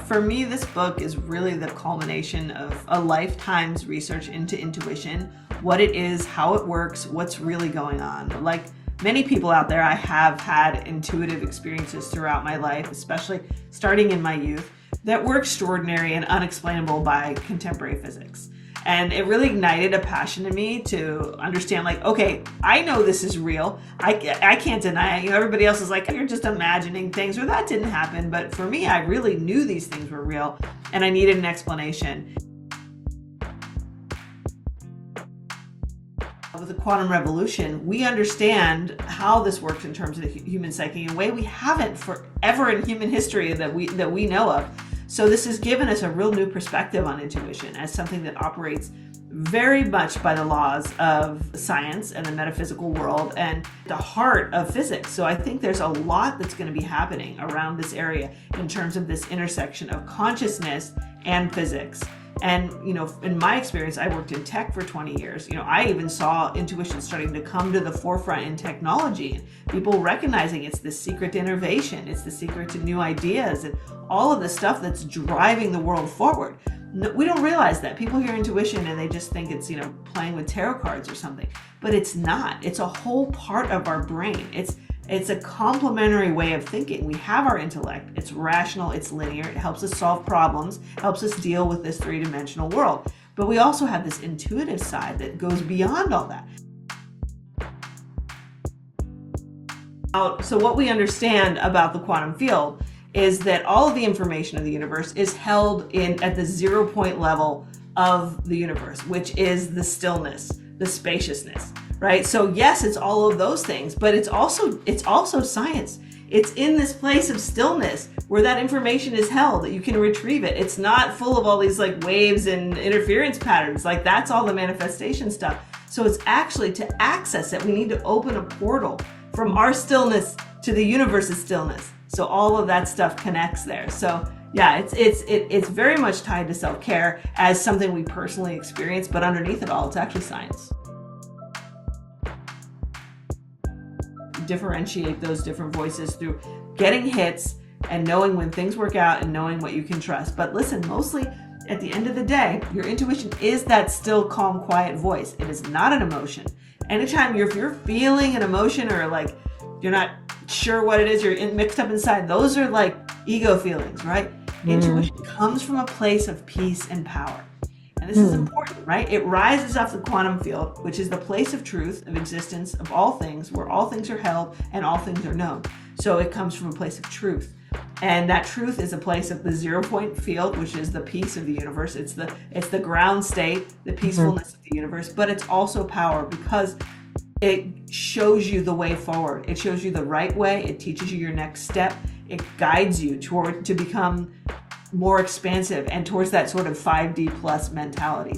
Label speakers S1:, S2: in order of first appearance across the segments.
S1: For me, this book is really the culmination of a lifetime's research into intuition, what it is, how it works, what's really going on. Like many people out there, I have had intuitive experiences throughout my life, especially starting in my youth, that were extraordinary and unexplainable by contemporary physics. And it really ignited a passion in me to understand, like, okay, I know this is real. I can't deny it. You know, everybody else is like, you're just imagining things, or that didn't happen. But for me, I really knew these things were real, and I needed an explanation. With the quantum revolution, we understand how this works in terms of the human psyche in a way we haven't forever in human history that we know of. So this has given us a real new perspective on intuition as something that operates very much by the laws of science and the metaphysical world and the heart of physics. So I think there's a lot that's going to be happening around this area in terms of this intersection of consciousness and physics. And, you know, in my experience, I worked in tech for 20 years. You know, I even saw intuition starting to come to the forefront in technology. People recognizing it's the secret to innovation, it's the secret to new ideas, and all of the stuff that's driving the world forward. No, we don't realize that. People hear intuition and they just think it's, you know, playing with tarot cards or something. But it's not. It's a whole part of our brain. It's a complementary way of thinking. We have our intellect. It's rational, it's linear, it helps us solve problems, helps us deal with this three-dimensional world. But we also have this intuitive side that goes beyond all that. So what we understand about the quantum field is that all of the information of the universe is held at the 0 point level of the universe, which is the stillness, the spaciousness. Right? So yes, it's all of those things, but it's also science. It's in this place of stillness where that information is held, that you can retrieve it. It's not full of all these like waves and interference patterns. Like that's all the manifestation stuff. So it's actually to access it, we need to open a portal from our stillness to the universe's stillness. So all of that stuff connects there. So yeah, it's very much tied to self-care as something we personally experience, but underneath it all, it's actually science. Differentiate those different voices through getting hits and knowing when things work out and knowing what you can trust. But listen, mostly at the end of the day, your intuition is that still, calm, quiet voice. It is not an emotion. Anytime if you're feeling an emotion or like you're not sure what it is, you're mixed up inside, those are like ego feelings, right? Intuition comes from a place of peace and power. And this is important, right? It rises off the quantum field, which is the place of truth, of existence, of all things, where all things are held and all things are known. So it comes from a place of truth. And that truth is a place of the 0 point field, which is the peace of the universe. It's the ground state, the peacefulness of the universe, but it's also power because it shows you the way forward. It shows you the right way. It teaches you your next step. It guides you to become more expansive and towards that sort of 5D plus mentality.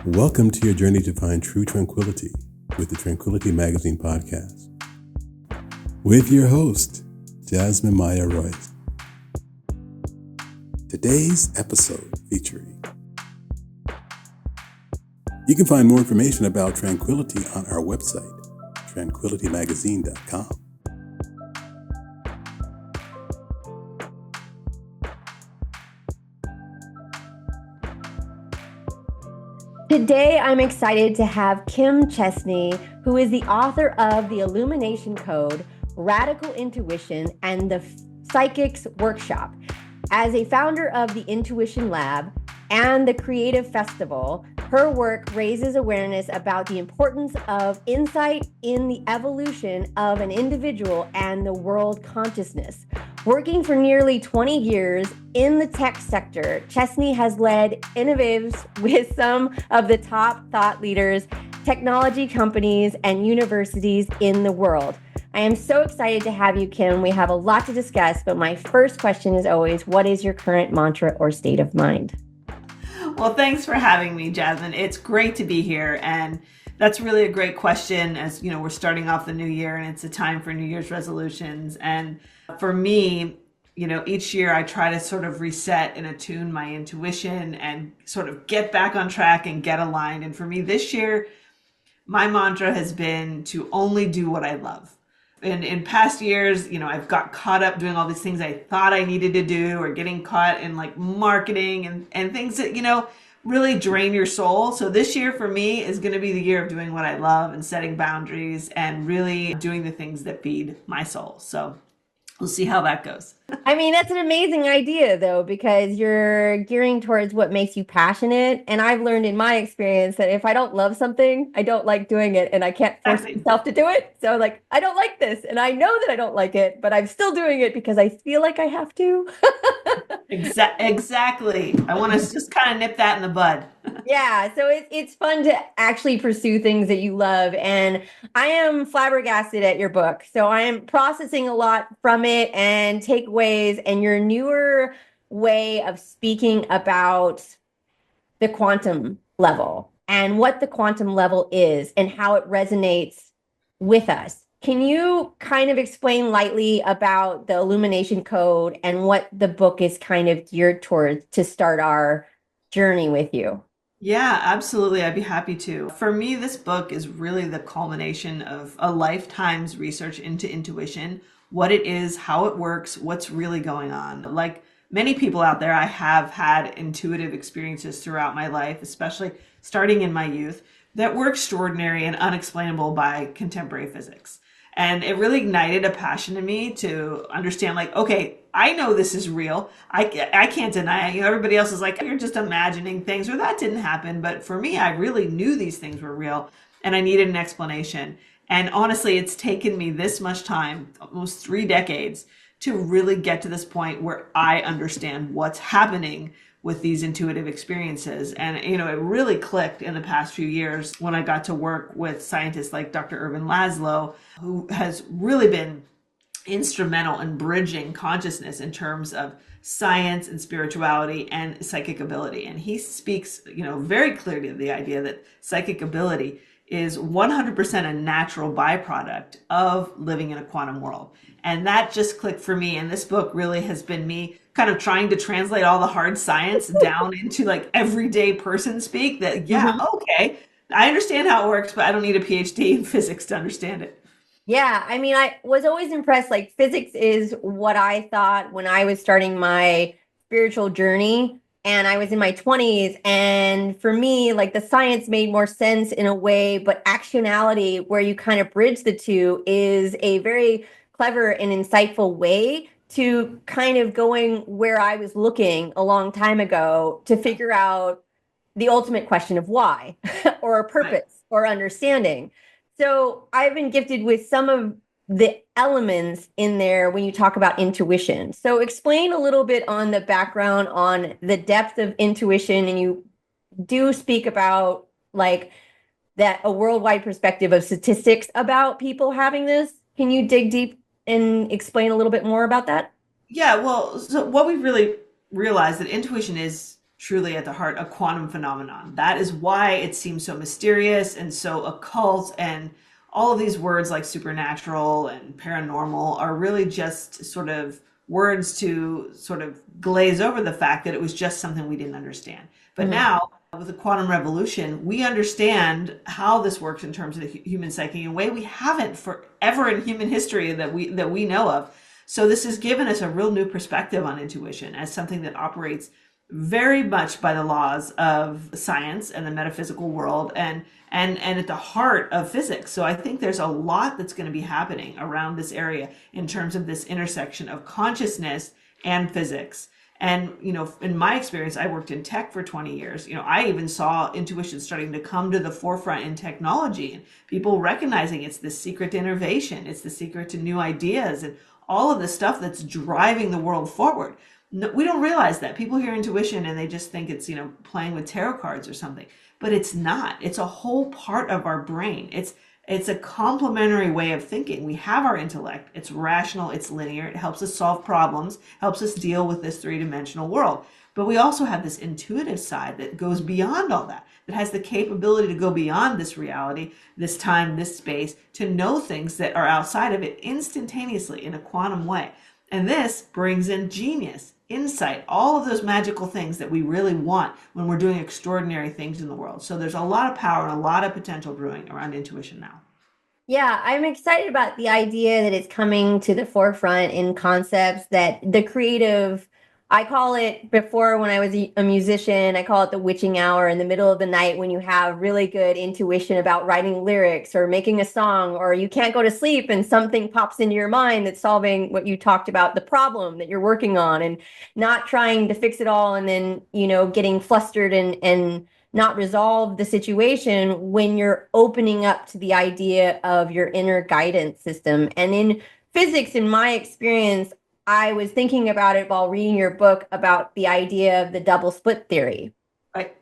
S2: Welcome to your journey to find true tranquility with the Tranquility Magazine podcast. With your host, Jasmine Maya Royce. Today's episode featuring. You can find more information about Tranquility on our website, tranquilitymagazine.com.
S3: Today, I'm excited to have Kim Chestney, who is the author of The Illumination Code, Radical Intuition, and the Psychics Workshop. As a founder of the IntuitionLab and the Creative Festival, her work raises awareness about the importance of insight in the evolution of an individual and the world consciousness. Working for nearly 20 years in the tech sector, Chestney has led innovatives with some of the top thought leaders, technology companies, and universities in the world. I am so excited to have you, Kim. We have a lot to discuss, but my first question is always, what is your current mantra or state of mind?
S1: Well, thanks for having me, Jasmine. It's great to be here. And that's really a great question. As you know, we're starting off the new year and it's a time for New Year's resolutions. And for me, you know, each year I try to sort of reset and attune my intuition and sort of get back on track and get aligned. And for me this year, my mantra has been to only do what I love. in past years, I've got caught up doing all these things I thought I needed to do, or getting caught in like marketing and things that, really drain your soul. So this year for me is going to be the year of doing what I love and setting boundaries and really doing the things that feed my soul. So we'll see how that goes.
S3: I mean, that's an amazing idea, though, because you're gearing towards what makes you passionate. And I've learned in my experience that if I don't love something, I don't like doing it and I can't force
S1: Exactly.
S3: myself to do it. So, like, I don't like this and I know that I don't like it, but I'm still doing it because I feel like I have to.
S1: Exactly. I want to just kind of nip that in the bud.
S3: Yeah, so it's fun to actually pursue things that you love. And I am flabbergasted at your book. So I am processing a lot from it and takeaways and your newer way of speaking about the quantum level and what the quantum level is and how it resonates with us. Can you kind of explain lightly about the Illumination Code and what the book is kind of geared towards to start our journey with you?
S1: Yeah, absolutely. I'd be happy to. For me, this book is really the culmination of a lifetime's research into intuition, what it is, how it works, what's really going on. Like many people out there, I have had intuitive experiences throughout my life, especially starting in my youth, that were extraordinary and unexplainable by contemporary physics. And it really ignited a passion in me to understand, like, okay, I know this is real. I can't deny it. Everybody else is like, you're just imagining things, or that didn't happen. But for me, I really knew these things were real and I needed an explanation. And honestly, it's taken me this much time, almost 3 decades, to really get to this point where I understand what's happening with these intuitive experiences. And, it really clicked in the past few years when I got to work with scientists like Dr. Irvin Laszlo, who has really been instrumental in bridging consciousness in terms of science and spirituality and psychic ability. And he speaks, very clearly to the idea that psychic ability is 100% a natural byproduct of living in a quantum world. And that just clicked for me. And this book really has been me kind of trying to translate all the hard science down into like everyday person speak that, yeah, okay, I understand how it works, but I don't need a PhD in physics to understand it.
S3: Yeah, I mean, I was always impressed. Like, physics is what I thought when I was starting my spiritual journey, and I was in my 20s. And for me, like, the science made more sense in a way, but actionality, where you kind of bridge the two, is a very clever and insightful way to kind of going where I was looking a long time ago to figure out the ultimate question of why or purpose or understanding. So I've been gifted with some of the elements in there when you talk about intuition. So explain a little bit on the background on the depth of intuition. And you do speak about like that a worldwide perspective of statistics about people having this. Can you dig deep and explain a little bit more about that?
S1: Yeah, well, so what we've really realized that intuition is truly at the heart a quantum phenomenon. That is why it seems so mysterious and so occult, and all of these words like supernatural and paranormal are really just sort of words to sort of glaze over the fact that it was just something we didn't understand. But now with the quantum revolution, we understand how this works in terms of the human psyche in a way we haven't forever in human history that we know of. So this has given us a real new perspective on intuition as something that operates very much by the laws of science and the metaphysical world, and at the heart of physics. So I think there's a lot that's going to be happening around this area in terms of this intersection of consciousness and physics. And, in my experience, I worked in tech for 20 years. I even saw intuition starting to come to the forefront in technology, and people recognizing it's the secret to innovation. It's the secret to new ideas and all of the stuff that's driving the world forward. No, we don't realize that. People hear intuition and they just think it's, playing with tarot cards or something, but it's not. It's a whole part of our brain. It's a complementary way of thinking. We have our intellect. It's rational, it's linear. It helps us solve problems, helps us deal with this three-dimensional world. But we also have this intuitive side that goes beyond all that, that has the capability to go beyond this reality, this time, this space, to know things that are outside of it instantaneously in a quantum way. And this brings in genius, insight, all of those magical things that we really want when we're doing extraordinary things in the world. So there's a lot of power and a lot of potential brewing around intuition now.
S3: Yeah, I'm excited about the idea that it's coming to the forefront in concepts that the creative, I call it before when I was a musician, I call it the witching hour in the middle of the night when you have really good intuition about writing lyrics or making a song, or you can't go to sleep and something pops into your mind that's solving what you talked about, the problem that you're working on, and not trying to fix it all and then, getting flustered and not resolve the situation when you're opening up to the idea of your inner guidance system. And in physics, in my experience, I was thinking about it while reading your book about the idea of the double slit theory.
S1: Right.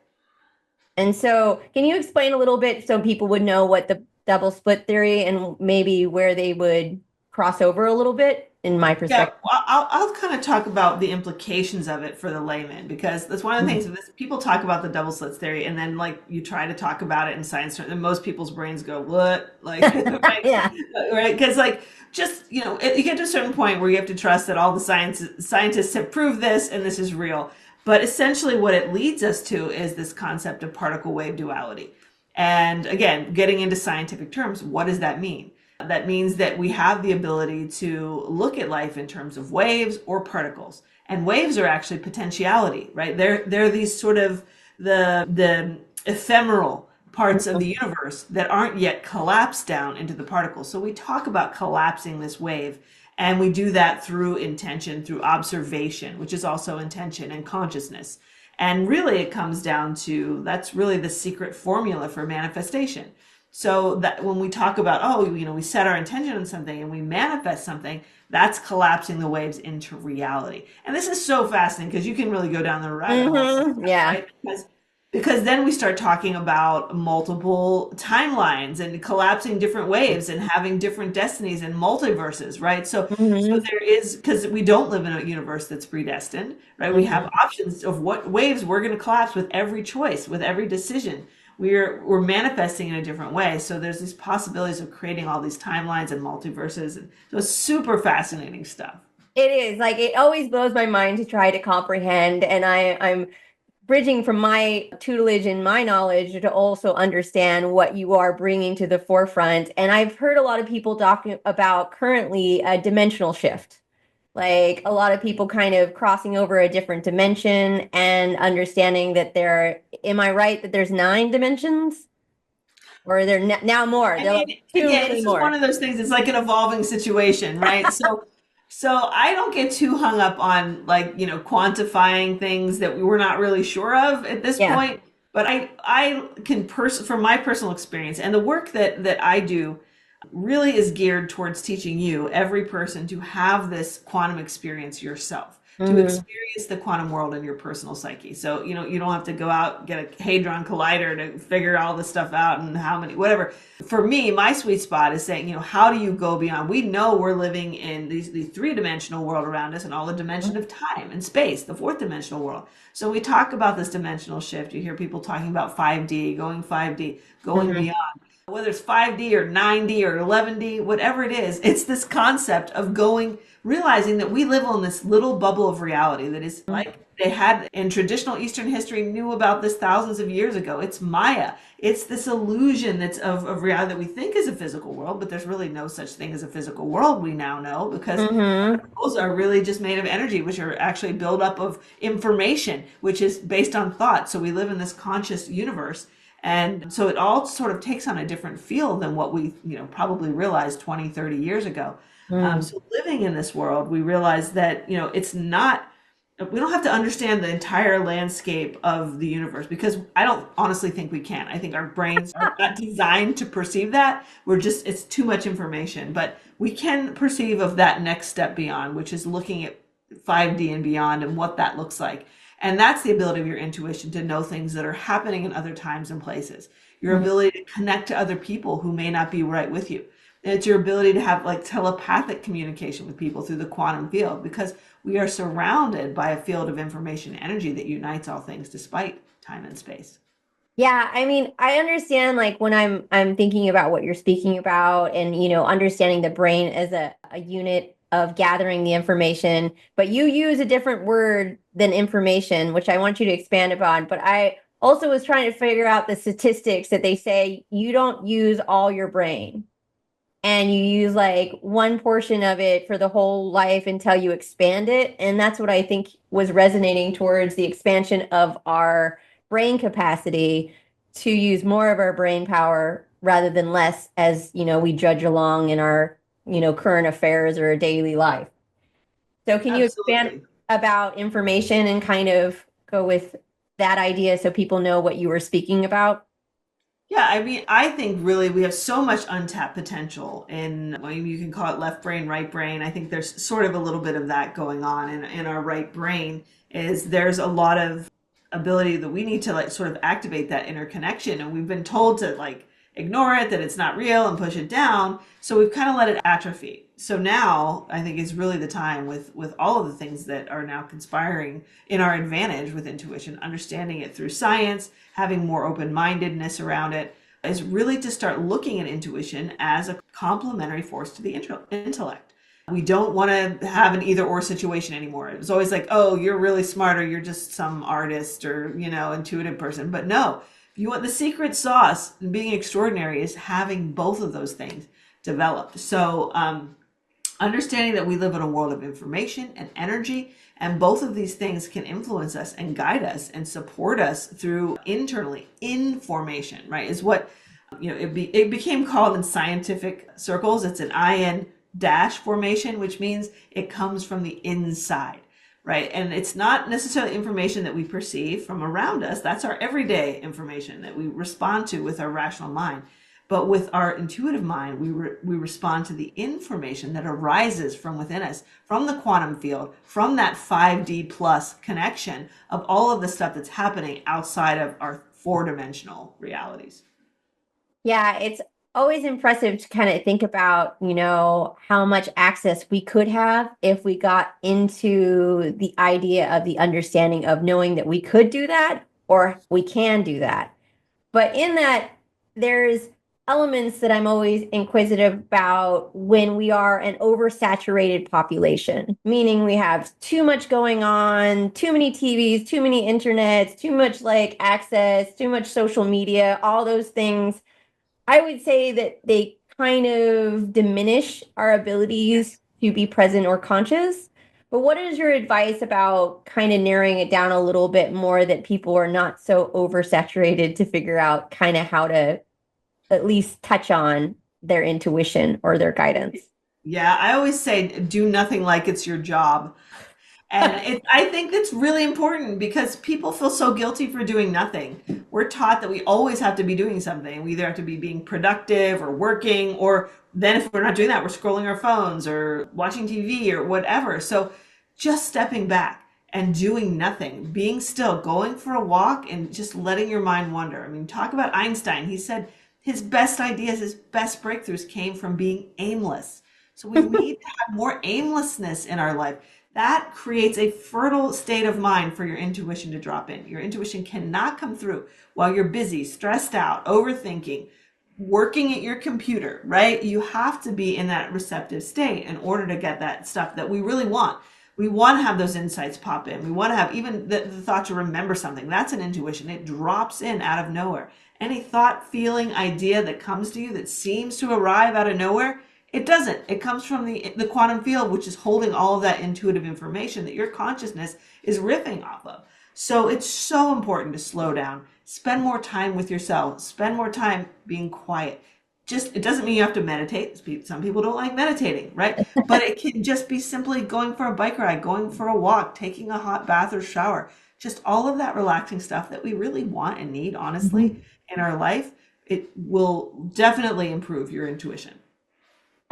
S3: And so, can you explain a little bit so people would know what the double split theory and maybe where they would cross over a little bit in my
S1: Yeah,
S3: perspective?
S1: well, I'll kind of talk about the implications of it for the layman because that's one of the things. People talk about the double slits theory, and then like you try to talk about it in science, and most people's brains go, "What?" Like, right,
S3: Yeah.
S1: right? Because like just you get to a certain point where you have to trust that all the scientists have proved this, and this is real. But essentially, what it leads us to is this concept of particle wave duality. And again, getting into scientific terms, what does that mean? That means that we have the ability to look at life in terms of waves or particles. And waves are actually potentiality, right? They're these sort of the ephemeral parts of the universe that aren't yet collapsed down into the particles. So we talk about collapsing this wave, and we do that through intention, through observation, which is also intention and consciousness. And really it comes down to that's really the secret formula for manifestation. So that when we talk about, oh, we set our intention on something and we manifest something, that's collapsing the waves into reality. And this is so fascinating because you can really go down the rabbit hole,
S3: Yeah.
S1: right? Because then we start talking about multiple timelines and collapsing different waves and having different destinies and multiverses, right? So
S3: Hmm.
S1: there is, because we don't live in a universe that's predestined, right? We have options of what waves we're going to collapse with every choice, with every decision. We're manifesting in a different way. So there's these possibilities of creating all these timelines and multiverses, and so it's super fascinating stuff.
S3: It is like it always blows my mind to try to comprehend, and I'm bridging from my tutelage and my knowledge to also understand what you are bringing to the forefront. And I've heard a lot of people talking about currently a dimensional shift, like a lot of people kind of crossing over a different dimension and understanding that am I right that there's 9 dimensions? Or are there now more?
S1: I
S3: There are like
S1: mean,
S3: too
S1: again,
S3: many
S1: this is one
S3: more.
S1: of those things. It's like an evolving situation, right? So I don't get too hung up on like, quantifying things that we were not really sure of at this
S3: Yeah.
S1: point. But I can from my personal experience and the work that I do really is geared towards teaching you, every person, to have this quantum experience yourself, to
S3: Hmm.
S1: experience the quantum world in your personal psyche. So, you don't have to go out, get a Hadron Collider to figure all this stuff out and how many, whatever. For me, my sweet spot is saying, how do you go beyond? We know we're living in the three-dimensional world around us and all the dimension of time and space, the fourth dimensional world. So we talk about this dimensional shift. You hear people talking about 5D, going
S3: Hmm.
S1: beyond, whether it's 5D or 9D or 11D, whatever it is, it's this concept of realizing that we live on this little bubble of reality that is like they had in traditional Eastern history, knew about this thousands of years ago. It's Maya. It's this illusion that's of reality that we think is a physical world, but there's really no such thing as a physical world, we now know, because
S3: Hmm.
S1: those are really just made of energy, which are actually built up of information, which is based on thought. So we live in this conscious universe. And so it all sort of takes on a different feel than what we, probably realized 20, 30 years ago.
S3: Hmm.
S1: So living in this world, we realize that, it's not, we don't have to understand the entire landscape of the universe because I don't honestly think we can. I think our brains are not designed to perceive that. It's too much information, but we can perceive of that next step beyond, which is looking at 5D and beyond and what that looks like. And that's the ability of your intuition to know things that are happening in other times and places. Your ability to connect to other people who may not be right with you. And it's your ability to have like telepathic communication with people through the quantum field because we are surrounded by a field of information and energy that unites all things despite time and space.
S3: Yeah, I mean, I understand like when I'm thinking about what you're speaking about and understanding the brain as a unit of gathering the information, but you use a different word than information, which I want you to expand upon. But I also was trying to figure out the statistics that they say you don't use all your brain. and you use like one portion of it for the whole life until you expand it. And that's what I think was resonating towards the expansion of our brain capacity to use more of our brain power rather than less as, we judge along in our, current affairs or daily life. So can you expand
S1: Absolutely.
S3: about information and kind of go with that idea so people know what you were speaking about?
S1: Yeah, I mean, I think really we have so much untapped potential in, well, you can call it left brain, right brain. I think there's sort of a little bit of that going on in our right brain is there's a lot of ability that we need to like sort of activate that interconnection. And we've been told to like ignore it, that it's not real and push it down. So we've kind of let it atrophy. So now I think is really the time with all of the things that are now conspiring in our advantage with intuition, understanding it through science, having more open-mindedness around it, is really to start looking at intuition as a complementary force to the intellect. We don't want to have an either or situation anymore. It was always like, oh, you're really smart or you're just some artist or, intuitive person. But no, if you want the secret sauce in being extraordinary is having both of those things developed. So, understanding that we live in a world of information and energy, and both of these things can influence us and guide us and support us through internally information, right? Is what, it became called in scientific circles. It's an IN dash formation, which means it comes from the inside, right? And it's not necessarily information that we perceive from around us. That's our everyday information that we respond to with our rational mind. But with our intuitive mind, we respond to the information that arises from within us, from the quantum field, from that 5D plus connection of all of the stuff that's happening outside of our four-dimensional realities.
S3: Yeah, it's always impressive to kind of think about, how much access we could have if we got into the idea of the understanding of knowing that we could do that or we can do that. But in that, there's elements that I'm always inquisitive about when we are an oversaturated population, meaning we have too much going on, too many TVs, too many internets, too much like access, too much social media, all those things. I would say that they kind of diminish our abilities to be present or conscious. But what is your advice about kind of narrowing it down a little bit more that people are not so oversaturated to figure out kind of how to at least touch on their intuition or their guidance?
S1: Yeah, I always say do nothing like it's your job. And I think that's really important because people feel so guilty for doing nothing. We're taught that we always have to be doing something. We either have to be being productive or working, or then if we're not doing that, we're scrolling our phones or watching TV or whatever. So just stepping back and doing nothing, being still, going for a walk and just letting your mind wander. I mean, talk about Einstein. He said his best ideas, his best breakthroughs came from being aimless. So we need to have more aimlessness in our life. That creates a fertile state of mind for your intuition to drop in. Your intuition cannot come through while you're busy, stressed out, overthinking, working at your computer, right? You have to be in that receptive state in order to get that stuff that we really want. We want to have those insights pop in. We want to have even the thought to remember something. That's an intuition. It drops in out of nowhere. Any thought, feeling, idea that comes to you that seems to arrive out of nowhere, it doesn't. It comes from the quantum field, which is holding all of that intuitive information that your consciousness is riffing off of. So it's so important to slow down, spend more time with yourself, spend more time being quiet. Just, it doesn't mean you have to meditate. Some people don't like meditating, right? But it can just be simply going for a bike ride, going for a walk, taking a hot bath or shower. Just all of that relaxing stuff that we really want and need, honestly, in our life. It will definitely improve your intuition.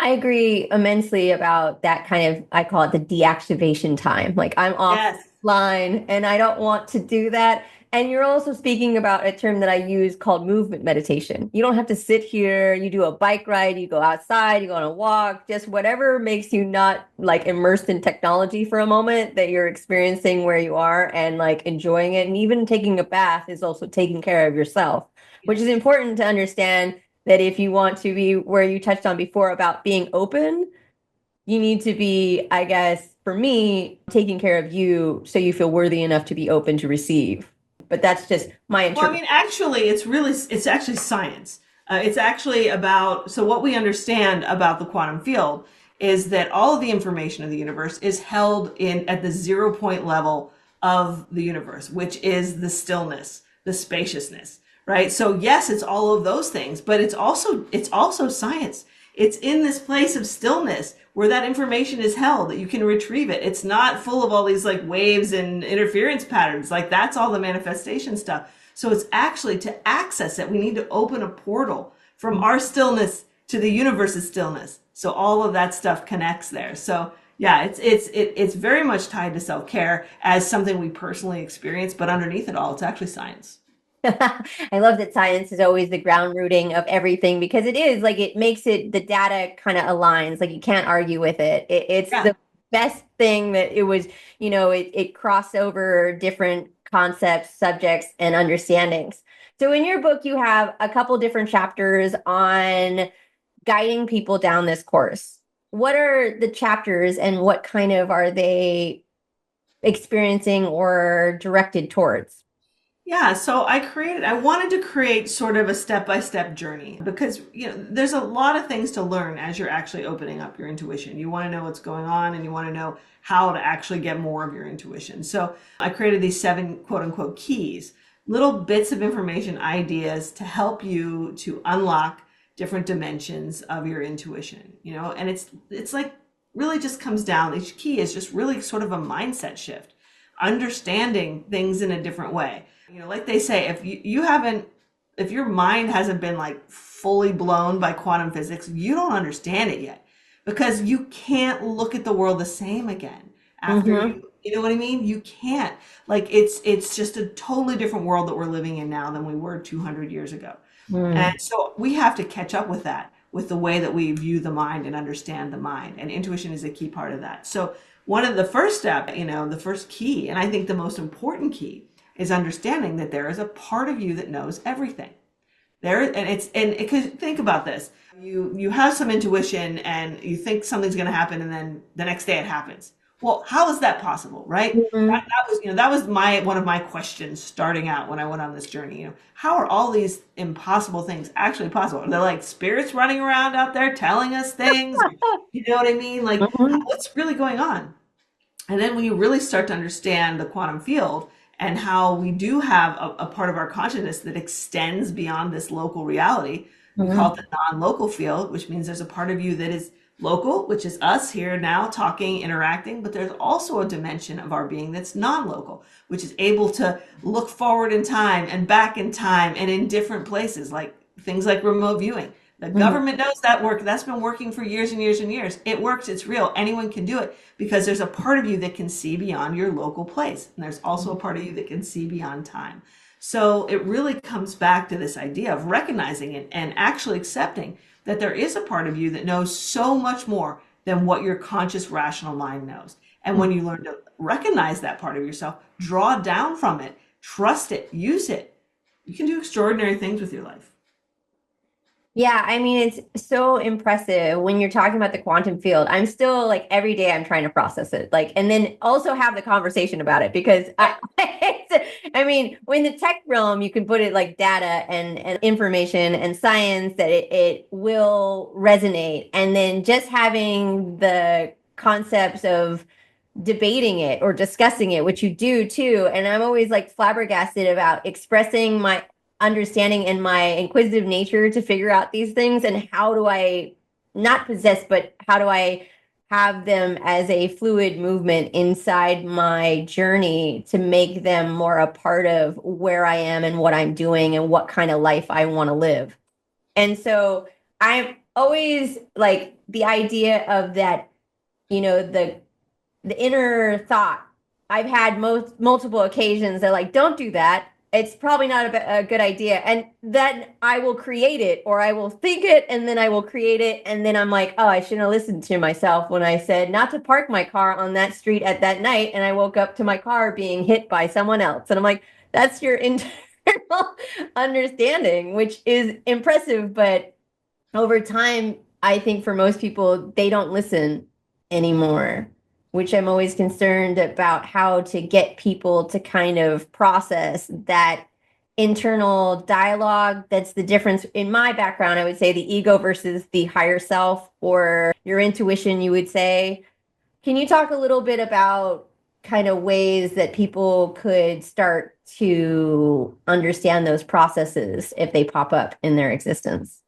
S3: I agree immensely about that kind of, I call it the deactivation time. Like I'm
S1: Yes.
S3: offline and I don't want to do that. And you're also speaking about a term that I use called movement meditation. You don't have to sit here, you do a bike ride, you go outside, you go on a walk, just whatever makes you not like immersed in technology for a moment that you're experiencing where you are and like enjoying it. And even taking a bath is also taking care of yourself, which is important to understand that if you want to be where you touched on before about being open, you need to be, I guess, for me, taking care of you so you feel worthy enough to be open to receive. But that's just my
S1: Well, I
S3: interpretation.
S1: mean, actually, it's actually science. It's actually about, so what we understand about the quantum field is that all of the information of the universe is held in at the 0 point level of the universe, which is the stillness, the spaciousness, right? So yes, it's all of those things, but it's also science. It's in this place of stillness where that information is held, that you can retrieve it. It's not full of all these like waves and interference patterns. Like that's all the manifestation stuff. So it's actually, to access it, we need to open a portal from our stillness to the universe's stillness. So all of that stuff connects there. So yeah, it's very much tied to self-care as something we personally experience, but underneath it all, it's actually science.
S3: I love that science is always the ground rooting of everything, because it is like, it makes it, the data kind of aligns, like you can't argue with it. It's
S1: Yeah.
S3: the best thing that it was, it crossed over different concepts, subjects, and understandings. So in your book, you have a couple different chapters on guiding people down this course. What are the chapters and what kind of are they experiencing or directed towards?
S1: Yeah, so I wanted to create sort of a step-by-step journey because, there's a lot of things to learn as you're actually opening up your intuition. You want to know what's going on and you want to know how to actually get more of your intuition. So I created these 7 quote unquote keys, little bits of information, ideas to help you to unlock different dimensions of your intuition, and it's like really just comes down, each key is just really sort of a mindset shift, understanding things in a different way. Like they say, if your mind hasn't been like fully blown by quantum physics, you don't understand it yet, because you can't look at the world the same again after you know what I mean? You can't. Like it's just a totally different world that we're living in now than we were 200 years ago.
S3: Mm.
S1: And so we have to catch up with that, with the way that we view the mind and understand the mind. And intuition is a key part of that. So one of the first step, the first key, and I think the most important key, is understanding that there is a part of you that knows everything. Because think about this. You have some intuition and you think something's going to happen, and then the next day it happens. Well, how is that possible, right?
S3: Mhm.
S1: That was my one of my questions starting out when I went on this journey. How are all these impossible things actually possible? Are they like spirits running around out there telling us things? You know what I mean? Like,
S3: Mhm.
S1: what's really going on? And then when you really start to understand the quantum field and how we do have a part of our consciousness that extends beyond this local reality, we call it
S3: Mhm.
S1: the non-local field, which means there's a part of you that is local, which is us here now talking, interacting, but there's also a dimension of our being that's non-local, which is able to look forward in time and back in time and in different places, like things like remote viewing. The
S3: Mhm.
S1: government knows that work. That's been working for years and years and years. It works. It's real. Anyone can do it because there's a part of you that can see beyond your local place. And there's also a part of you that can see beyond time. So it really comes back to this idea of recognizing it and actually accepting that there is a part of you that knows so much more than what your conscious rational mind knows. And when you learn to recognize that part of yourself, draw down from it, trust it, use it, you can do extraordinary things with your life.
S3: Yeah, I mean, it's so impressive when you're talking about the quantum field. I'm still like every day I'm trying to process it, like, and then also have the conversation about it because I mean, when the tech realm, you can put it like data and information and science that it will resonate. And then just having the concepts of debating it or discussing it, which you do too. And I'm always like flabbergasted about expressing my understanding and my inquisitive nature to figure out these things. And how do I not possess, but how do I have them as a fluid movement inside my journey to make them more a part of where I am and what I'm doing and what kind of life I want to live. And so I'm always like the idea of that, the inner thought. I've had multiple occasions that like, don't do that. It's probably not a good idea. And then I will create it, or I will think it and then I will create it. And then I'm like, oh, I shouldn't have listened to myself when I said not to park my car on that street at that night. And I woke up to my car being hit by someone else. And I'm like, that's your internal understanding, which is impressive. But over time, I think for most people, they don't listen anymore, which I'm always concerned about how to get people to kind of process that internal dialogue that's the difference. In my background, I would say the ego versus the higher self, or your intuition, you would say. Can you talk a little bit about kind of ways that people could start to understand those processes if they pop up in their existence?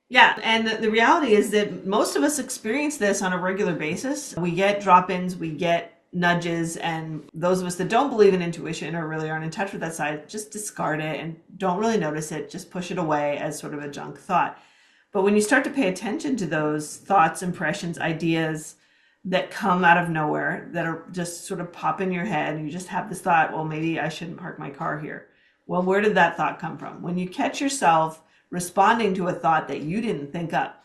S1: Yeah, and the reality is that most of us experience this on a regular basis. We get drop-ins, we get nudges, and those of us that don't believe in intuition or really aren't in touch with that side just discard it and don't really notice it, just push it away as sort of a junk thought. But when you start to pay attention to those thoughts, impressions, ideas that come out of nowhere, that are just sort of pop in your head, and you just have this thought, well, maybe I shouldn't park my car here. Well, where did that thought come from? When you catch yourself responding to a thought that you didn't think up,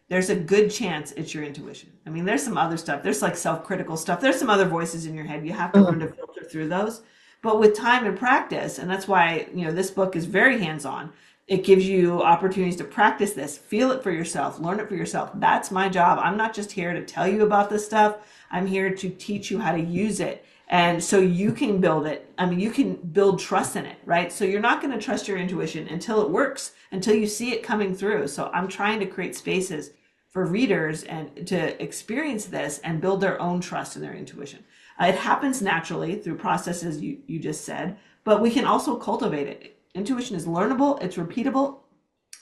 S1: there's a good chance it's your intuition. I mean, there's some other stuff. There's like self-critical stuff. There's some other voices in your head. You have to learn to filter through those. But with time and practice, and that's why, this book is very hands-on. It gives you opportunities to practice this, feel it for yourself, learn it for yourself. That's my job. I'm not just here to tell you about this stuff. I'm here to teach you how to use it. And so you can build it. I mean, you can build trust in it, right? So you're not going to trust your intuition until it works, until you see it coming through. So I'm trying to create spaces for readers and to experience this and build their own trust in their intuition. It happens naturally through processes you just said, but we can also cultivate it. Intuition is learnable, it's repeatable,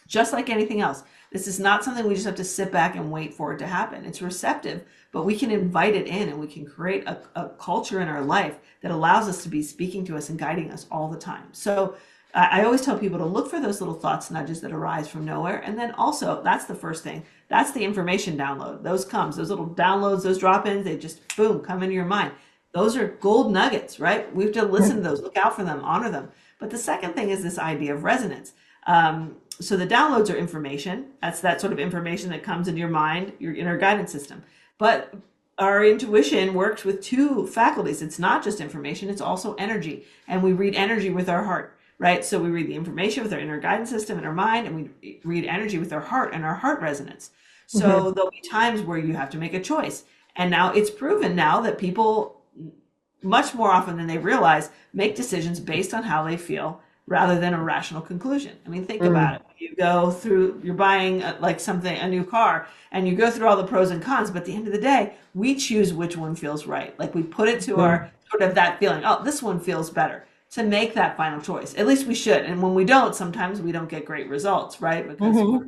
S1: just like anything else. This is not something we just have to sit back and wait for it to happen. It's receptive, but we can invite it in, and we can create a culture in our life that allows us to be speaking to us and guiding us all the time. So I always tell people to look for those little thoughts, nudges that arise from nowhere. And then also, that's the first thing. That's the information download. Those little downloads, those drop-ins, they just, boom, come into your mind. Those are gold nuggets, right? We have to listen to those, look out for them, honor them. But the second thing is this idea of resonance. So the downloads are information. That's that sort of information that comes into your mind, your inner guidance system. But our intuition works with two faculties. It's not just information, it's also energy. And we read energy with our heart, right? So we read the information with our inner guidance system in our mind, and we read energy with our heart and our heart resonance. So there'll be times where you have to make a choice. And now it's proven now that people, much more often than they realize, make decisions based on how they feel rather than a rational conclusion. I mean, think about it. You go through, you're buying a new car, and you go through all the pros and cons, but at the end of the day, we choose which one feels right. Like we put it to our sort of that feeling, oh, this one feels better, to make that final choice. At least we should. And when we don't, sometimes we don't get great results, right? Because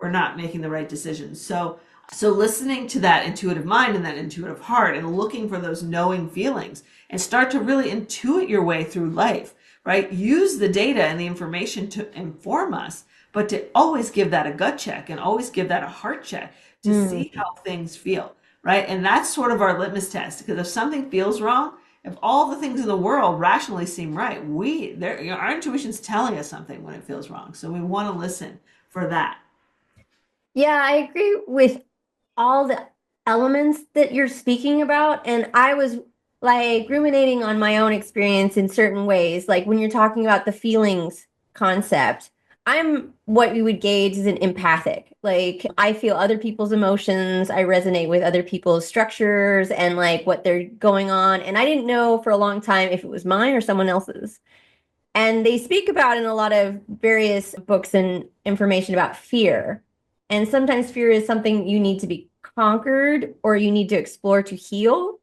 S1: we're not making the right decisions. So listening to that intuitive mind and that intuitive heart and looking for those knowing feelings and start to really intuit your way through life, right? Use the data and the information to inform us, but to always give that a gut check and always give that a heart check to see how things feel, right? And that's sort of our litmus test, because if something feels wrong, if all the things in the world rationally seem right, our intuition's telling us something when it feels wrong. So we want to listen for that.
S3: Yeah, I agree with all the elements that you're speaking about. And I was like ruminating on my own experience in certain ways. Like when you're talking about the feelings concept, I'm what you would gauge as an empathic. Like I feel other people's emotions. I resonate with other people's structures and like what they're going on. And I didn't know for a long time if it was mine or someone else's. And they speak about in a lot of various books and information about fear. And sometimes fear is something you need to be conquered or you need to explore to heal.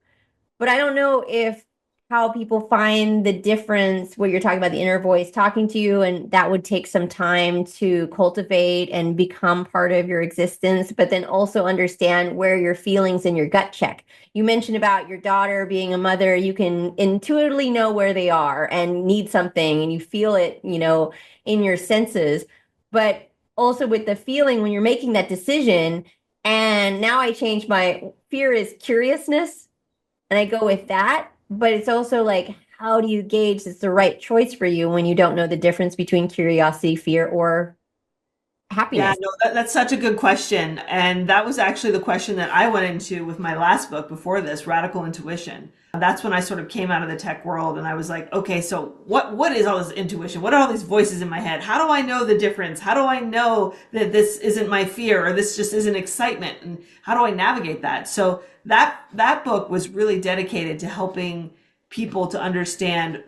S3: But I don't know if how people find the difference where you're talking about the inner voice talking to you, and that would take some time to cultivate and become part of your existence, but then also understand where your feelings and your gut check. You mentioned about your daughter being a mother, you can intuitively know where they are and need something, and you feel it, in your senses. But also with the feeling when you're making that decision, and now I change my fear is curiousness, and I go with that. But it's also like, how do you gauge it's the right choice for you when you don't know the difference between curiosity, fear, or happiness?
S1: Yeah, no, that's such a good question. And that was actually the question that I went into with my last book before this, Radical Intuition. That's when I sort of came out of the tech world and I was like, okay, so what is all this intuition? What are all these voices in my head? How do I know the difference? How do I know that this isn't my fear or this just isn't excitement? And how do I navigate that? So that book was really dedicated to helping people to understand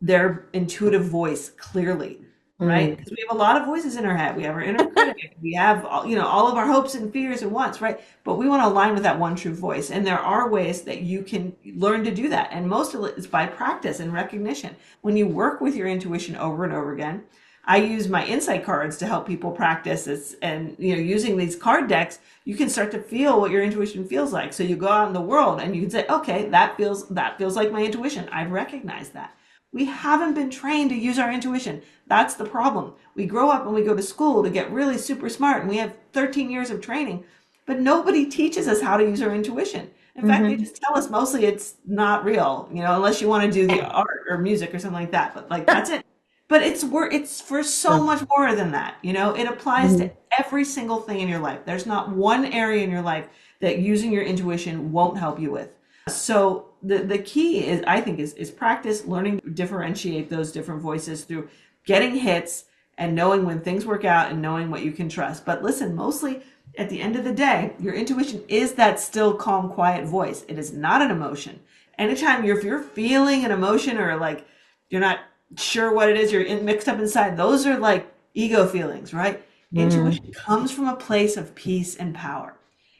S1: their intuitive voice clearly. right? Because we have a lot of voices in our head. We have our inner critic. We have, all of our hopes and fears and wants, right? But we want to align with that one true voice. And there are ways that you can learn to do that. And most of it is by practice and recognition. When you work with your intuition over and over again, I use my insight cards to help people practice this. And, using these card decks, you can start to feel what your intuition feels like. So you go out in the world and you can say, okay, that feels like my intuition. I've recognized that. We haven't been trained to use our intuition. That's the problem. We grow up and we go to school to get really super smart, and we have 13 years of training, but nobody teaches us how to use our intuition. In fact, they just tell us mostly it's not real, unless you want to do the art or music or something like that. But that's it. But it's for so much more than that. It applies to every single thing in your life. There's not one area in your life that using your intuition won't help you with. So the key is, I think, is practice, learning to differentiate those different voices through getting hits and knowing when things work out and knowing what you can trust. But listen, mostly at the end of the day, your intuition is that still, calm, quiet voice. It is not an emotion. Anytime if you're feeling an emotion, or like you're not sure what it is, you're mixed up inside, those are like ego feelings, right? Intuition comes from a place of peace and power.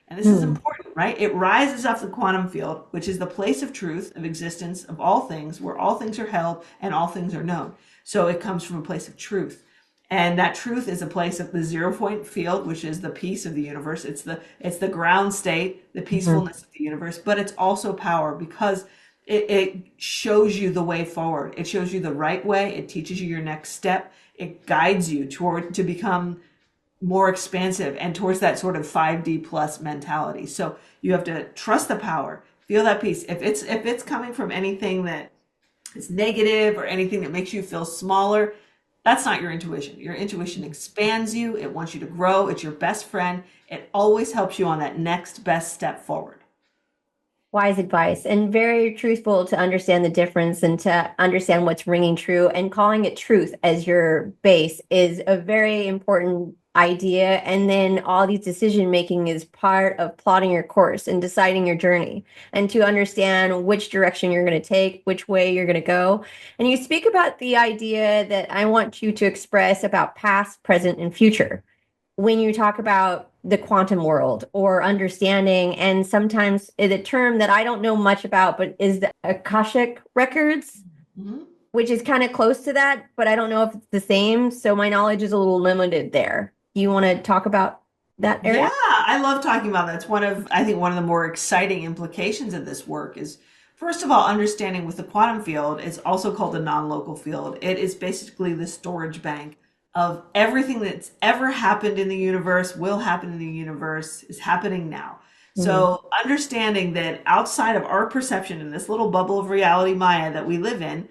S1: And this is important, right? It rises off the quantum field, which is the place of truth, of existence, of all things, where all things are held and all things are known. So it comes from a place of truth. And that truth is a place of the 0 point field, which is the peace of the universe. It's the ground state, the peacefulness of the universe, but it's also power, because it shows you the way forward. It shows you the right way. It teaches you your next step. It guides you to become more expansive and towards that sort of 5D plus mentality. So you have to trust the power, feel that peace. If it's coming from anything that is negative or anything that makes you feel smaller, that's not your intuition. Your intuition expands you. It wants you to grow. It's your best friend. It always helps you on that next best step forward.
S3: Wise advice, and very truthful to understand the difference and to understand what's ringing true, and calling it truth as your base is a very important idea. And then all these decision making is part of plotting your course and deciding your journey, and to understand which direction you're going to take, which way you're going to go. And you speak about the idea that I want you to express about past, present, and future when you talk about the quantum world or understanding. And sometimes the term that I don't know much about, but is the Akashic records, which is kind of close to that, but I don't know if it's the same. So my knowledge is a little limited there. You want to talk about that area?
S1: Yeah, I love talking about that. It's one of the more exciting implications of this work is, first of all, understanding with the quantum field is also called a non-local field. It is basically the storage bank of everything that's ever happened in the universe, will happen in the universe, is happening now. So understanding that outside of our perception in this little bubble of reality Maya that we live in,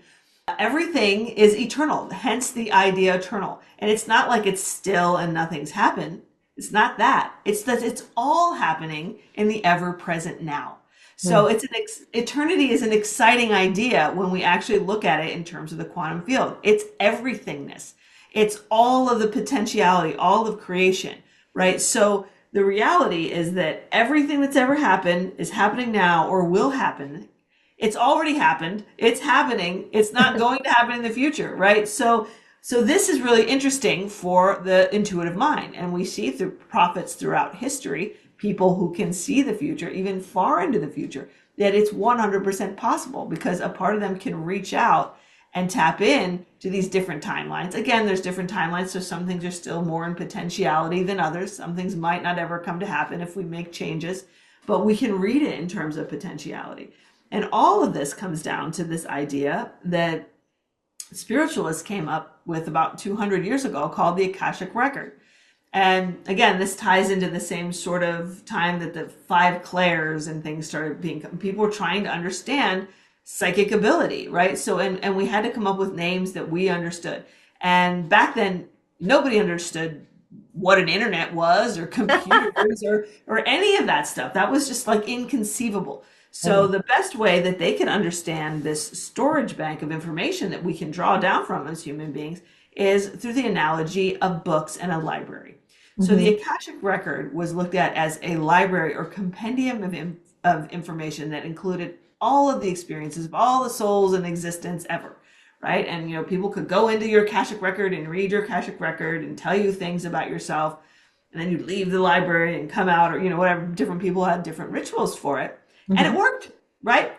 S1: everything is eternal, hence the idea eternal. And it's not like it's still and nothing's happened. It's not that. It's that it's all happening in the ever-present now. So eternity is an exciting idea when we actually look at it in terms of the quantum field. It's everythingness. It's all of the potentiality, all of creation, right? So the reality is that everything that's ever happened is happening now or will happen. It's already happened. It's happening. It's not going to happen in the future, right? So this is really interesting for the intuitive mind. And we see through prophets throughout history, people who can see the future, even far into the future, that it's 100% possible, because a part of them can reach out and tap in to these different timelines. Again, there's different timelines, so some things are still more in potentiality than others. Some things might not ever come to happen if we make changes, but we can read it in terms of potentiality. And all of this comes down to this idea that spiritualists came up with about 200 years ago called the Akashic Record. And again, this ties into the same sort of time that the 5 clairs and things started being, people were trying to understand psychic ability, right? So, and we had to come up with names that we understood. And back then, nobody understood what an internet was or computers or any of that stuff. That was just like inconceivable. So the best way that they can understand this storage bank of information that we can draw down from as human beings is through the analogy of books and a library. So the Akashic Record was looked at as a library or compendium of information that included all of the experiences of all the souls in existence ever, right? And, people could go into your Akashic record and read your Akashic record and tell you things about yourself. And then you'd leave the library and come out, or, whatever. Different people had different rituals for it. Mm-hmm. And it worked, right?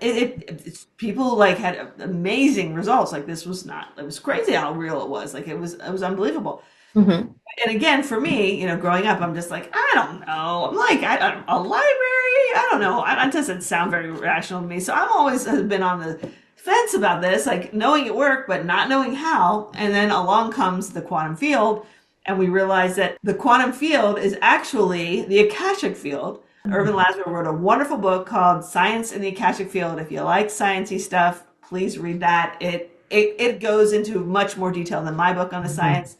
S1: People like had amazing results. Like this was not, it was crazy how real it was. Like it was unbelievable. Mm-hmm. And again, for me, growing up, I'm just like, I don't know. I'm like, a library? I don't know. It doesn't sound very rational to me. So I'm always has been on the fence about this, like knowing it worked, but not knowing how. And then along comes the quantum field. And we realize that the quantum field is actually the Akashic field. Irvin Laszlo wrote a wonderful book called Science in the Akashic Field. If you like sciencey stuff, please read that. It goes into much more detail than my book on the science,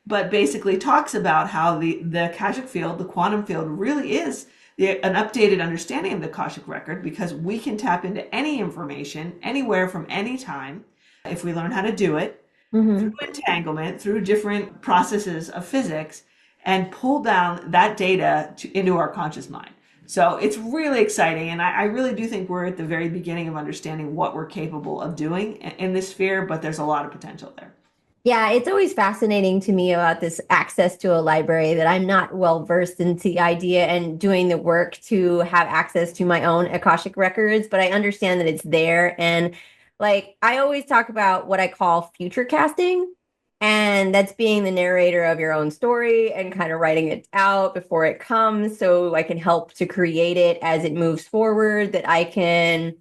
S1: but basically talks about how the Akashic field, the quantum field, really is an updated understanding of the Akashic record, because we can tap into any information anywhere from any time if we learn how to do it. Mm-hmm. Through entanglement, through different processes of physics, and pull down that data into our conscious mind. So it's really exciting. And I really do think we're at the very beginning of understanding what we're capable of doing in this sphere, but there's a lot of potential there.
S3: Yeah, it's always fascinating to me about this access to a library, that I'm not well versed in the idea and doing the work to have access to my own Akashic records, but I understand that it's there. And like, I always talk about what I call future casting, and that's being the narrator of your own story and kind of writing it out before it comes, so I can help to create it as it moves forward, that I can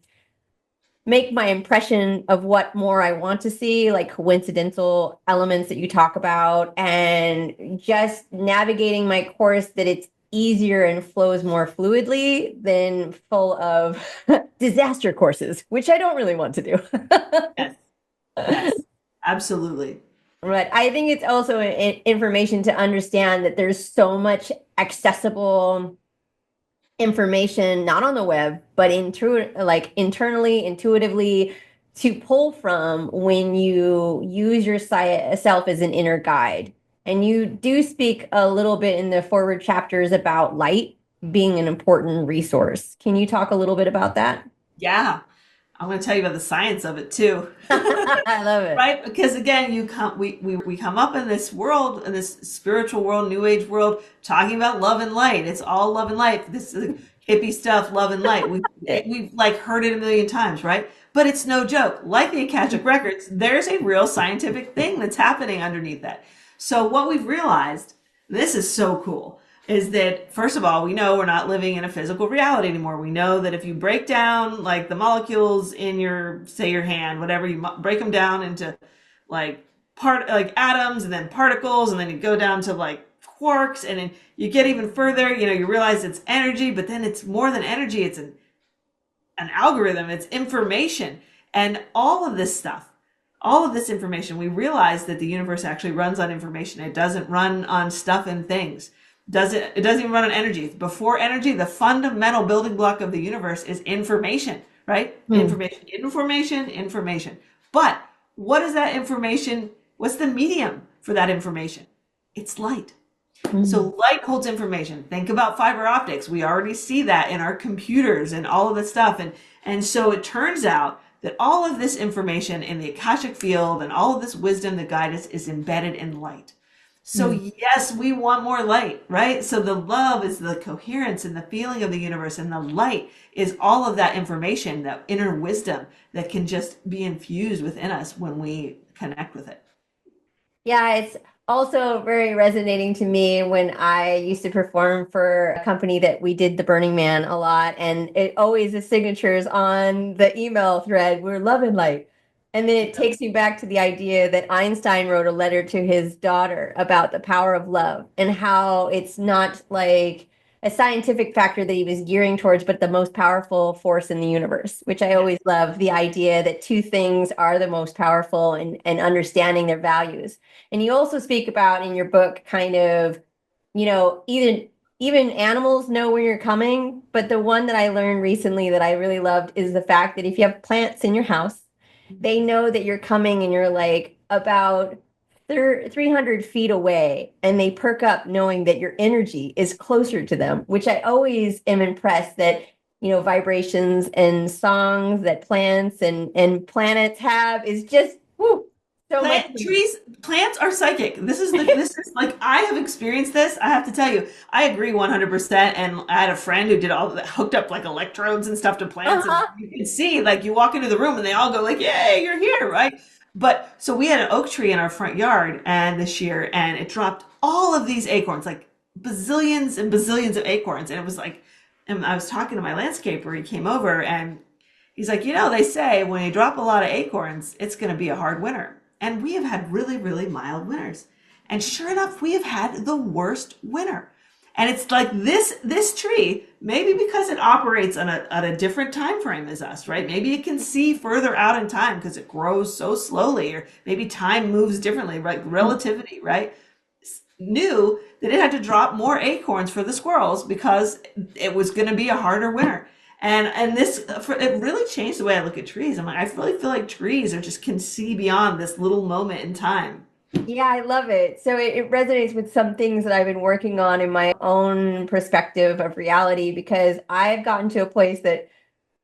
S3: make my impression of what more I want to see, like coincidental elements that you talk about, and just navigating my course that it's easier and flows more fluidly than full of disaster courses, which I don't really want to do.
S1: Yes, absolutely.
S3: But I think it's also information to understand that there's so much accessible information, not on the web, but internally, intuitively, to pull from when you use yourself as an inner guide. And you do speak a little bit in the forward chapters about light being an important resource. Can you talk a little bit about that?
S1: Yeah. I'm going to tell you about the science of it too.
S3: I love it.
S1: Right? Because again, we come up in this world, in this spiritual world, new age world, talking about love and light. It's all love and light. This is hippie stuff, love and light. We've like heard it a million times, right? But it's no joke. Like the Akashic records, there's a real scientific thing that's happening underneath that. So what we've realized, this is so cool, is that, first of all, we know we're not living in a physical reality anymore. We know that if you break down like the molecules in your hand, whatever, you break them down into like atoms and then particles, and then you go down to like quarks, and then you get even further, you realize it's energy, but then it's more than energy. It's an algorithm, it's information, and all of this stuff, all of this information, we realize that the universe actually runs on information. It doesn't run on stuff and things. It doesn't even run on energy. Before energy, the fundamental building block of the universe is information, right? Information. But what is that information? What's the medium for that information? It's light. So light holds information. Think about fiber optics. We already see that in our computers and all of this stuff. And so it turns out that all of this information in the Akashic field and all of this wisdom that guides us is embedded in light. So yes, we want more light, right? So the love is the coherence and the feeling of the universe, and the light is all of that information, that inner wisdom that can just be infused within us when we connect with it.
S3: Yeah, it's also very resonating to me when I used to perform for a company that we did the Burning Man a lot, and it always the signatures on the email thread were love and light. And then it takes me back to the idea that Einstein wrote a letter to his daughter about the power of love, and how it's not like a scientific factor that he was gearing towards, but the most powerful force in the universe, which I always love, the idea that two things are the most powerful, and understanding their values. And you also speak about in your book kind of, even animals know when you're coming. But the one that I learned recently that I really loved is the fact that if you have plants in your house, they know that you're coming, and you're like about 300 feet away, and they perk up knowing that your energy is closer to them, which I always am impressed that, vibrations and songs that plants and planets have is just So much.
S1: Plants are psychic. This is like, I have experienced this. I have to tell you, I agree 100%. And I had a friend who did all that, hooked up like electrodes and stuff to plants, and
S3: Uh-huh.
S1: you can see, like, you walk into the room and they all go like, "Yay, you're here!" Right? But so we had an oak tree in our front yard, and this year, and it dropped all of these acorns, like bazillions and bazillions of acorns, and it was like, and I was talking to my landscaper. He came over and he's like, they say when you drop a lot of acorns, it's going to be a hard winter. And we have had really, really mild winters. And sure enough, we have had the worst winter. And it's like this tree, maybe because it operates on a different time frame as us, right? Maybe it can see further out in time because it grows so slowly, or maybe time moves differently, right? Relativity, right? Knew that it had to drop more acorns for the squirrels because it was going to be a harder winter. And it really changed the way I look at trees. I'm like, I really feel like trees are just can see beyond this little moment in time.
S3: Yeah, I love it. So it resonates with some things that I've been working on in my own perspective of reality, because I've gotten to a place that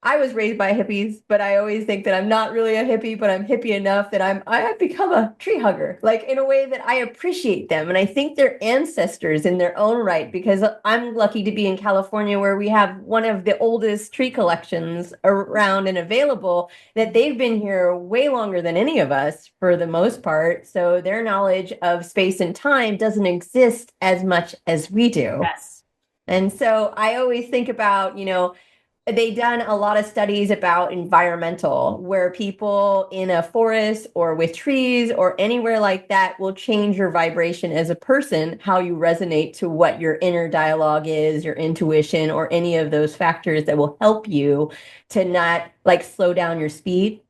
S3: I was raised by hippies, but I always think that I'm not really a hippie, but I'm hippie enough that I have become a tree hugger, like in a way that I appreciate them. And I think they're ancestors in their own right, because I'm lucky to be in California, where we have one of the oldest tree collections around and available, that they've been here way longer than any of us for the most part. So their knowledge of space and time doesn't exist as much as we do.
S1: Yes.
S3: And so I always think about, they've done a lot of studies about environmental, where people in a forest or with trees or anywhere like that will change your vibration as a person, how you resonate to what your inner dialogue is, your intuition, or any of those factors that will help you to not like slow down your speed,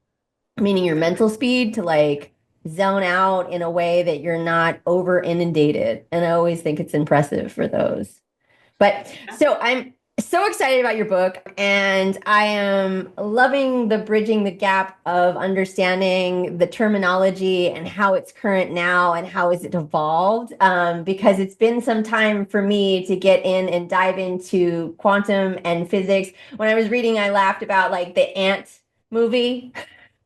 S3: meaning your mental speed, to like zone out in a way that you're not over inundated. And I always think it's impressive for those. But so I'm so excited about your book, and I am loving the bridging the gap of understanding the terminology and how it's current now and how has it evolved. Because it's been some time for me to get in and dive into quantum and physics. When I was reading, I laughed about like the ant movie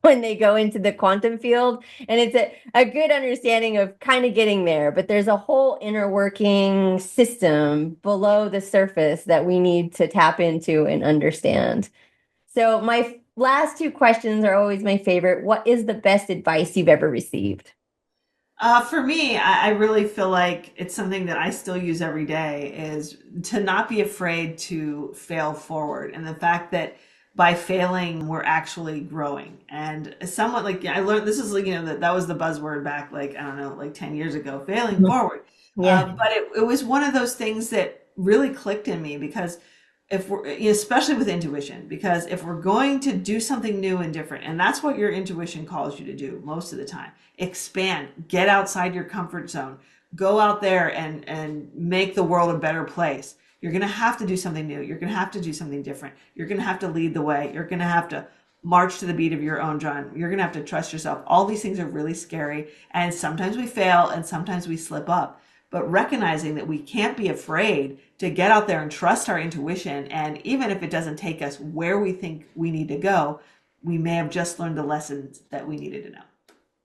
S3: when they go into the quantum field. And it's a good understanding of kind of getting there. But there's a whole inner working system below the surface that we need to tap into and understand. So my last two questions are always my favorite. What is the best advice you've ever received?
S1: For me, I really feel like it's something that I still use every day, is to not be afraid to fail forward. And the fact that by failing, we're actually growing. And somewhat like, I learned this is like, that was the buzzword back, like, I don't know, like 10 years ago, failing forward.
S3: Yeah.
S1: But it was one of those things that really clicked in me, because if we're, especially with intuition, because if we're going to do something new and different, and that's what your intuition calls you to do most of the time, expand, get outside your comfort zone, go out there and make the world a better place. You're going to have to do something new. You're going to have to do something different. You're going to have to lead the way. You're going to have to march to the beat of your own drum. You're going to have to trust yourself. All these things are really scary. And sometimes we fail and sometimes we slip up. But recognizing that we can't be afraid to get out there and trust our intuition. And even if it doesn't take us where we think we need to go, we may have just learned the lessons that we needed to know.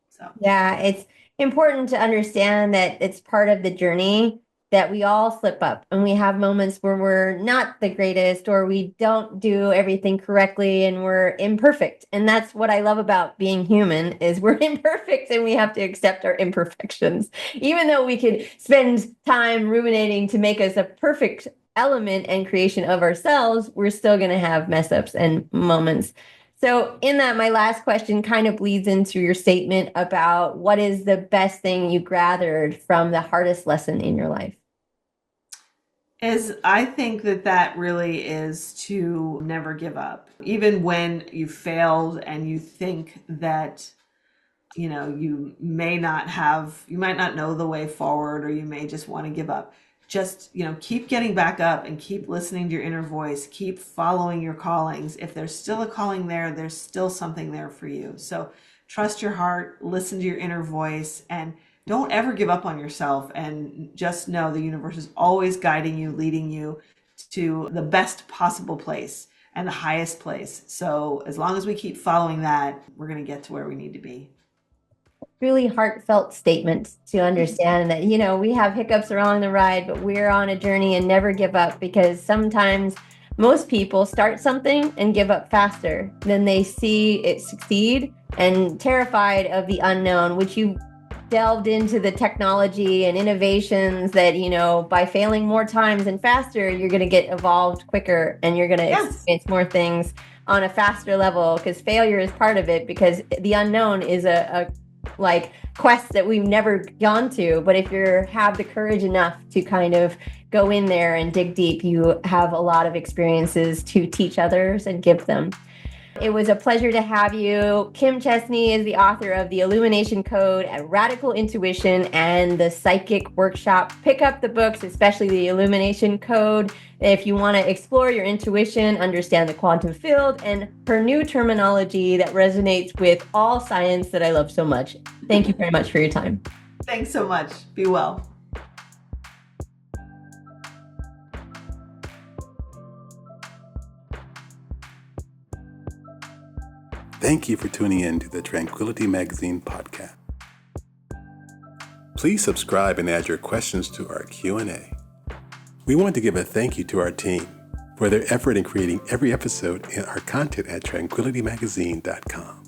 S1: So,
S3: Yeah, it's important to understand that it's part of the journey, that we all slip up and we have moments where we're not the greatest, or we don't do everything correctly and we're imperfect. And that's what I love about being human, is we're imperfect and we have to accept our imperfections. Even though we could spend time ruminating to make us a perfect element and creation of ourselves, we're still going to have mess ups and moments. So in that, my last question kind of bleeds into your statement about what is the best thing you gathered from the hardest lesson in your life?
S1: is I think that really is to never give up. Even when you failed and you think that, you might not know the way forward, or you may just want to give up. Just, keep getting back up and keep listening to your inner voice, keep following your callings. If there's still a calling there, there's still something there for you. So trust your heart, listen to your inner voice, and don't ever give up on yourself. And just know the universe is always guiding you, leading you to the best possible place and the highest place. So as long as we keep following that, we're going to get to where we need to be.
S3: really heartfelt statement to understand that, we have hiccups along the ride, but we're on a journey and never give up, because sometimes most people start something and give up faster than they see it succeed, and terrified of the unknown, which you delved into the technology and innovations that, by failing more times and faster, you're going to get evolved quicker, and you're going to experience more things on a faster level, because failure is part of it, because the unknown is a quest that we've never gone to. But if you have the courage enough to kind of go in there and dig deep, you have a lot of experiences to teach others and give them. It was a pleasure to have you. Kim Chestney is the author of The Illumination Code and Radical Intuition and the Psychic Workshop. Pick up the books, especially The Illumination Code, if you want to explore your intuition, understand the quantum field, and her new terminology that resonates with all science that I love so much. Thank you very much for your time.
S1: Thanks so much. Be well.
S2: Thank you for tuning in to the Tranquility Magazine podcast. Please subscribe and add your questions to our Q&A. We want to give a thank you to our team for their effort in creating every episode and our content at tranquilitymagazine.com.